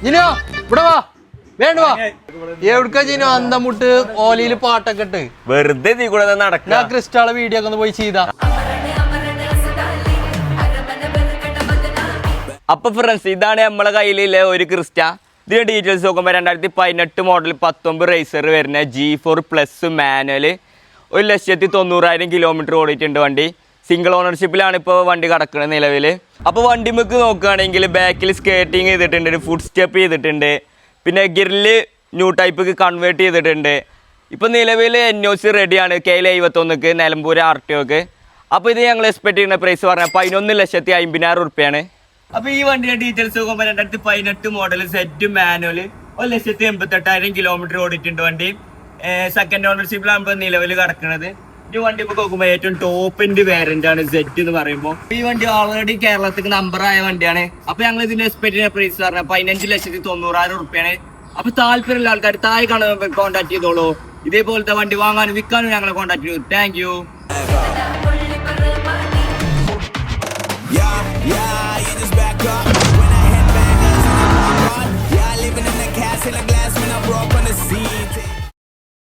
ജിനോ ഇവിടെ വാ വേണ്ട വാ എവിടുക്ക ജിനോ അന്തമുട്ട് ഓലയില് പാട്ടൊക്കെ ഇട്ട് വെറുതെ നീ കൂടെ നടക്കുക ക്രിസ്റ്റാളെ വീഡിയോ ഒക്കെ ഒന്ന് പോയി ചെയ്താ. അപ്പൊ ഫ്രണ്ട്സ് ഇതാണ് നമ്മളെ കയ്യിലുള്ള ഒരു ക്രിസ്റ്റ. ഇതിന്റെ ഡീറ്റെയിൽസ് നോക്കുമ്പോൾ 2018 മോഡൽ 19 റേസർ വരുന്ന G4 പ്ലസ് മാനുവല് 1,90,000 കിലോമീറ്റർ ഓടിയിട്ടുണ്ട് വണ്ടി. സിംഗിൾ ഓണർഷിപ്പിലാണ് ഇപ്പോൾ വണ്ടി കിടക്കുന്നത് നിലവിൽ. അപ്പോൾ വണ്ടിമുക്ക് നോക്കുകയാണെങ്കിൽ ബാക്കിൽ സ്കേറ്റിംഗ് ചെയ്തിട്ടുണ്ട്, ഫുഡ് സ്റ്റെപ്പ് ചെയ്തിട്ടുണ്ട്, പിന്നെ ഗിറില് ന്യൂ ടൈപ്പ് കൺവേർട്ട് ചെയ്തിട്ടുണ്ട്. ഇപ്പോൾ നിലവിൽ NOC റെഡിയാണ് KL51 നിലമ്പൂർ RTOക്ക്. അപ്പോൾ ഇത് ഞങ്ങൾ എക്സ്പെക്ട് ചെയ്യുന്ന പ്രൈസ് പറഞ്ഞാൽ 11,50,000 റുപ്യാണ്. അപ്പോൾ ഈ വണ്ടിയുടെ ഡീറ്റെയിൽസ് നോക്കുമ്പോൾ 2018 മോഡൽ സെറ്റ് മാനുവൽ 1,88,000 കിലോമീറ്റർ ഓടിയിട്ടുണ്ട് വണ്ടി. സെക്കൻഡ് ഓണർഷിപ്പിലാണ് നിലവിൽ കിടക്കുന്നത്. ഈ വണ്ടി ഇപ്പോൾ നോക്കുമ്പോൾ ഏറ്റവും ടോപ്പിന്റെ വേരിയന്റ് ആണ് സെറ്റ് എന്ന് പറയുമ്പോൾ. ഈ വണ്ടി ഓൾറെഡി കേരളത്തിൽ നമ്പറായ വണ്ടിയാണ്. അപ്പോൾ ഞങ്ങൾ ഇതിന്റെ എക്സ്പെക്ട് ചെയ്യുന്ന പ്രൈസ് പറഞ്ഞാൽ 15,90,000 റുപ്യാണ്. അപ്പോൾ താല്പര്യമുള്ള ആൾക്കാർ താഴെ കാണുമ്പോൾ കോൺടാക്ട് ചെയ്തോളൂ. ഇതേപോലത്തെ വണ്ടി വാങ്ങാനും വിൽക്കാനും ഞങ്ങളെ കോൺടാക്ട് ചെയ്തു. Thank you. Yeah, you just back up.